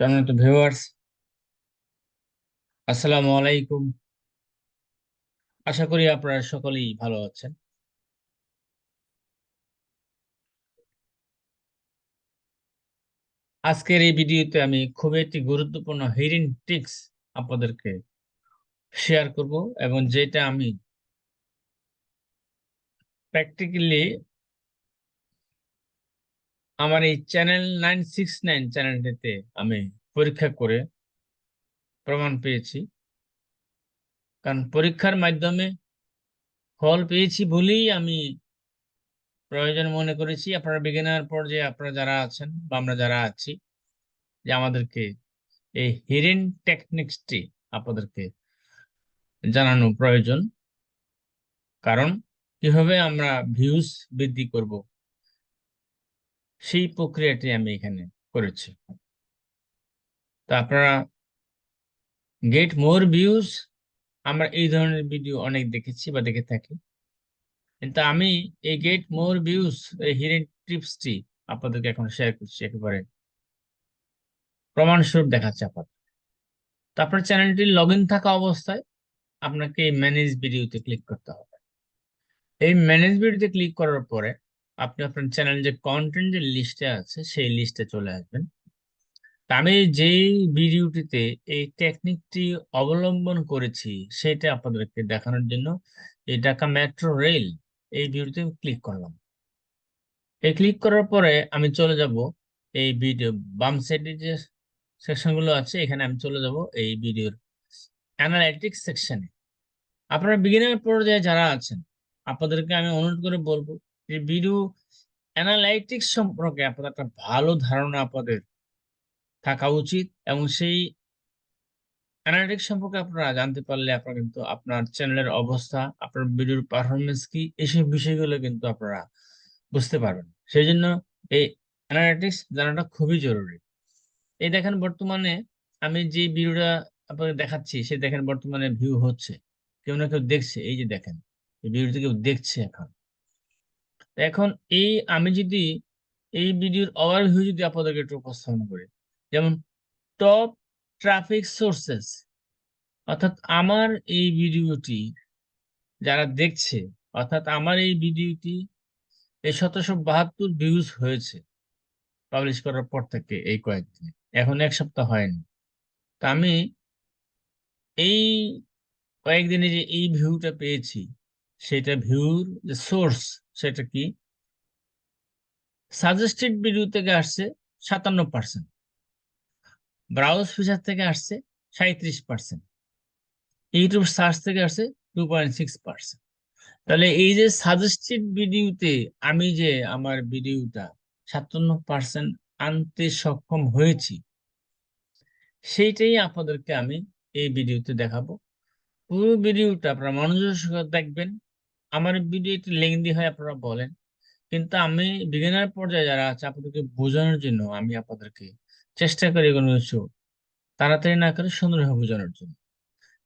সম্মানিত ভিউয়ার্স, আসসালামু আলাইকুম। আশা করি আপনারা সকলেই ভালো আছেন। আজকের এই ভিডিওতে আমি খুবই একটি গুরুত্বপূর্ণ হিডেন টিপস আপনাদেরকে শেয়ার করব, এবং যেটা আমি প্র্যাকটিক্যালি আমার এই চ্যানেল 969 চ্যানেলটিতে আমি পরীক্ষা করে প্রমাণ পেয়েছি। কারণ পরীক্ষার মাধ্যমে ফল পেয়েছি বলেই আমি প্রয়োজন মনে করেছি আপনারা বিগিনার পর্যায়ে আপনারা যারা আছেন বা আমরা যারা আছি, যে আমাদেরকে এই হিডেন টেকনিক্সটি আপনাদেরকে জানানো প্রয়োজন। কারণ কিভাবে আমরা ভিউজ বৃদ্ধি করব সেই প্রক্রিয়াটি আমি এখানে করেছি। তো আপনারা গেট মোর ভিউজ, আমরা এই ধরনের ভিডিও অনেক দেখেছি বা দেখে থাকি, কিন্তু আমি এই গেট মোর ভিউজ, এই হিডেন টিপসটি আপনাদেরকে এখন শেয়ার করছি, একেবারে প্রমাণস্বরূপ দেখাচ্ছি আপাতত। তো আপনার চ্যানেলটি লগ ইন থাকা অবস্থায় আপনাকে এই ম্যানেজ ভিডিওতে ক্লিক করতে হবে। এই ম্যানেজ ভিডিওতে ক্লিক করার পরে আপনি আপনার চ্যানেল যে কন্টেন্ট যে লিস্টে আছে সেই লিস্টে চলে আসবেন। তা আমি যেই ভিডিওটিতে এই টেকনিকটি অবলম্বন করেছি সেটা আপনাদেরকে দেখানোর জন্য এই ঢাকা মেট্রো রেল এই ভিডিওতে ক্লিক করলাম। এই ক্লিক করার পরে আমি চলে যাব এই ভিডিও বাম সাইডে যে সেকশনগুলো আছে, এখানে আমি চলে যাব এই ভিডিওর অ্যানালাইটিক্স সেকশনে। আপনারা বিগিনার পর্যায়ে যারা আছেন আপনাদেরকে আমি অনুরোধ করে বলবো যে ভিডিও অ্যানালাইটিক্স সম্পর্কে আপনাদের একটা ভালো ধারণা আপনাদের থাকা উচিত, এবং সেই অ্যানালিটিক্স সম্পর্কে আপনারা জানতে পারলে আপনারা কিন্তু আপনার চ্যানেলের অবস্থা, আপনার ভিডিওর পারফরমেন্স কি, এইসব বিষয়গুলো কিন্তু আপনারা বুঝতে পারবেন। সেই জন্য এই অ্যানালিটিক্স জানাটা খুবই জরুরি। এই দেখেন বর্তমানে আমি যে ভিডিওটা আপনাদের দেখাচ্ছি, সে দেখেন বর্তমানে ভিউ হচ্ছে, কেউ না কেউ দেখছে। এই যে দেখেন এই ভিডিওটি কেউ দেখছে এখন। তো এখন এই আমি যদি এই ভিডিওর ওভারভিউ যদি আপনাদেরকে একটু উপস্থাপন করি, যেমন টপ ট্রাফিক সোর্সেস, অর্থাৎ আমার এই ভিডিওটি যারা দেখছে, অর্থাৎ আমার এই ভিডিওটি এই 1772 ভিউজ হয়েছে পাবলিশ করার পর থেকে, এই কয়েকদিনে, এখন এক সপ্তাহ হয়নি। তা আমি এই কয়েকদিনে যে এই ভিউটা পেয়েছি, সেটা ভিউর যে সোর্স সেটা কি, সাজেস্টেড ভিডিও থেকে আসছে 57%, ব্রাউজ ফিচার থেকে আসছে 37%, ইউটিউব সার্চ থেকে আসছে 2.6%। তাহলে এই যে সাজেস্টেড ভিডিওতে আমি যে আমার ভিডিওটা 57% আনতে সক্ষম হয়েছি, সেইটাই আপনাদেরকে আমি এই ভিডিওতে দেখাবো। পুরো ভিডিওটা আপনারা মনোযোগের সঙ্গে দেখবেন। আমার ভিডিও একটু লেংদি হয় আপনারা বলেন, কিন্তু আমি বিগিনার পর্যায়ে যারা আছে আপনাদেরকে বোঝানোর জন্য আমি আপনাদেরকে চেষ্টা করি কোনো কিছু তাড়াতাড়ি না করে সুন্দরভাবে বোঝানোর জন্য।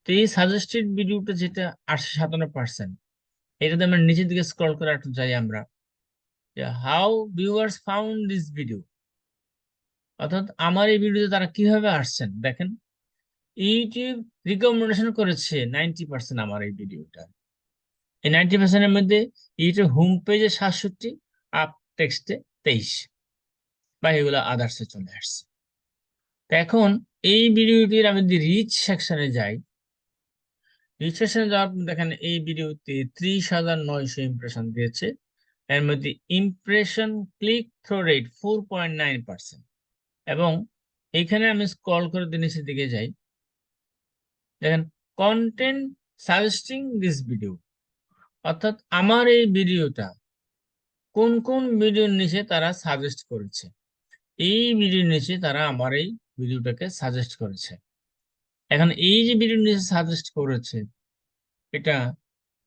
তো এই সাজেস্টেড ভিডিওটা যেটা 58%, এটাতে আমরা নিচের দিকে স্ক্রল করে একটু যাই আমরা, how viewers found this video, অর্থাৎ আমার এই ভিডিওতে তারা কিভাবে আসছেন দেখেন। ইউটিউব রিকমেন্ডেশন করেছে 90% আমার এই ভিডিওটা। এই 90%-এর মধ্যে ইউটিউব হোম পেজে 67, আপ টেক্সটে 23, বা এগুলো আদার্সে চলে আসছে। তো এখন এই ভিডিওটির আমি যদি রিচ সেকশনে যাই, রিচ সেকশনে যাওয়ার পর দেখেন এই ভিডিওতে 30,900 ইমপ্রেশন দিয়েছে। এর মধ্যে ইমপ্রেশন ক্লিক থ্রু রেট 4.9%। এবং এইখানে আমি স্ক্রল করে নিচের দিকে যাই, দেখেন কন্টেন্ট সাজেস্টিং দিস ভিডিও, অর্থাৎ আমার এই ভিডিওটা কোন কোন ভিডিওর নিচে তারা সাজেস্ট করেছে। এই ভিডিওর নিচে তারা আমার এই ভিডিওটাকে সাজেস্ট করেছে। এখন এই যে ভিডিওর নিচে সাজেস্ট করেছে, এটা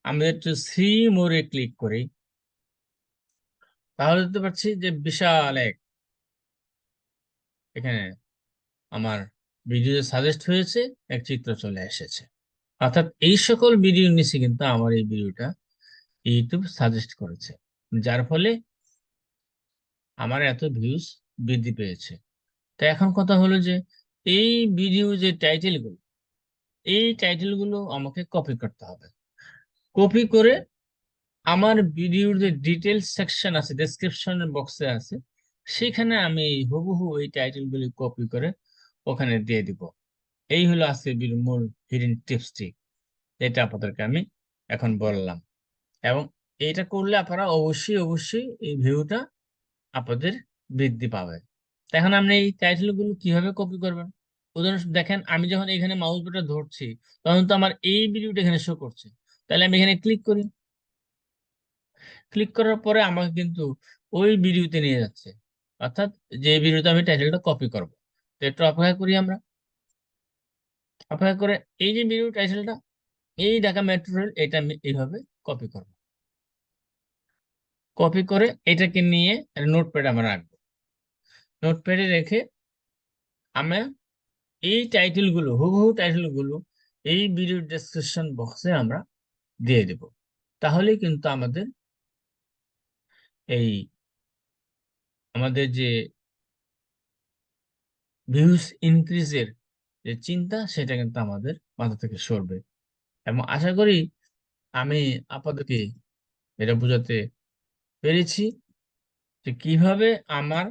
আমি একটু সি মোরে ক্লিক করি, তাহলে দেখতে পাচ্ছি যে বিশাল এক এখানে আমার ভিডিও সাজেস্ট হয়েছে, এক চিত্র চলে এসেছে। অর্থাৎ এই সকল ভিডিওর নিচে কিন্তু আমার এই ভিডিওটা ইউটিউব সাজেস্ট করেছে, যার ফলে আমার এত ভিউজ বৃদ্ধি পেয়েছে। তো এখন কথা হলো যে এই ভিডিও যে টাইটেলগুলো, এই টাইটেলগুলো আমাকে কপি করতে হবে। কপি করে আমার ভিডিওর যে ডিটেলস সেকশন আছে, ডেসক্রিপশন বক্সে আছে, সেখানে আমি এই হুবহু এই টাইটেলগুলি কপি করে ওখানে দিয়ে দিব। এই হলো আজকে মূল হিডেন টিপসটি, এটা আপনাদেরকে আমি এখন বললাম। এবং এটা করলে আপনারা অবশ্যই অবশ্যই এই ভিউটা আপনাদের বৃদ্ধি পাবে। তো এখন আপনি এই টাইটেল গুলো কিভাবে কপি করবেন? উদাহরণ দেখেন, আমি যখন এখানে মাউস বাটন ধরছি, তখন তো আমার এই ভিডিওটা এখানে শো করছে। তাহলে আমি এখানে ক্লিক করি। ক্লিক করার পরে আমাকে কিন্তু ওই ভিডিওতে নিয়ে যাচ্ছে, অর্থাৎ যে ভিডিওতে আমি টাইটেলটা কপি করব। তো একটু অপেক্ষা করি আমরা। অপেক্ষা করে এই যে ভিডিও টাইটেলটা, এই ঢাকা মেট্রো রেল, এটা আমি এইভাবে কপি করব। কপি করে এটাকে নিয়ে নোটপ্যাডে আমরা রাখবো। নোটপ্যাডে রেখে আমরা এই টাইটেল গুলো, হুবহু টাইটেল গুলো এই ভিডিও ডেসক্রিপশন বক্সে আমরা দিয়ে দেব। তাহলেই কিন্তু এই আমাদের যে ভিউজ ইনক্রিজের যে চিন্তা, সেটা কিন্তু আমাদের মাথা থেকে সরবে। এবং আশা করি আমি আপনাদেরকে এটা বোঝাতে পেরেছি যে কিভাবে আমার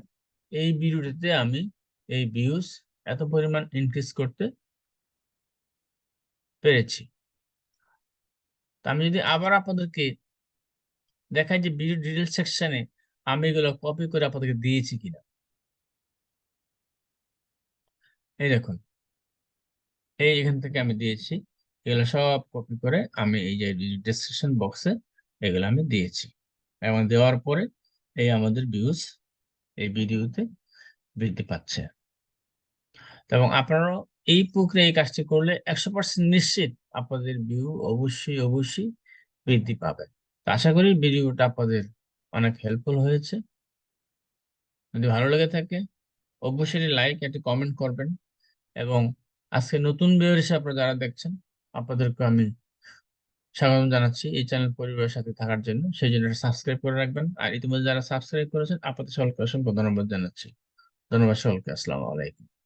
এই ভিডিওটিতে আমি এই ভিউজ এত পরিমাণ ইনক্রিজ করতে পেরেছি। তো আমি যদি আবার আপনাদেরকে দেখাই যে ভিডিও ডিটেল সেকশনে আমি এগুলো কপি করে আপনাদেরকে দিয়েছি কিনা। এই দেখুন, এই এখান থেকে আমি দিয়েছি। এগুলো সব কপি করে আমি এই যে ডেসক্রিপশন বক্সে এগুলো আমি দিয়েছি। এবং দেওয়ার পরে এই আমাদের ভিউজ এই ভিডিওতে বৃদ্ধি পাচ্ছে। এবং আপনারাও এই প্রক্রিয়া, এই কাজটি করলে 100% নিশ্চিত আপনাদের ভিউ অবশ্যই অবশ্যই বৃদ্ধি পাবে। তো আশা করি ভিডিওটা আপনাদের অনেক হেল্পফুল হয়েছে। যদি ভালো লেগে থাকে অবশ্যই লাইক, একটি কমেন্ট করবেন। এবং আজকে নতুন ভিউয়ার হিসেবে আপনারা যারা দেখছেন, আপনাদেরকে আমি স্বাগত জানাচ্ছি এই চ্যানেল পরিবারের সাথে থাকার জন্য। সেই জন্য সাবস্ক্রাইব করে রাখবেন। আর ইতিমধ্যে যারা সাবস্ক্রাইব করেছেন, আপনাদের সকলকে অসংখ্য ধন্যবাদ জানাচ্ছি। ধন্যবাদ সকলকে। আসসালামু আলাইকুম।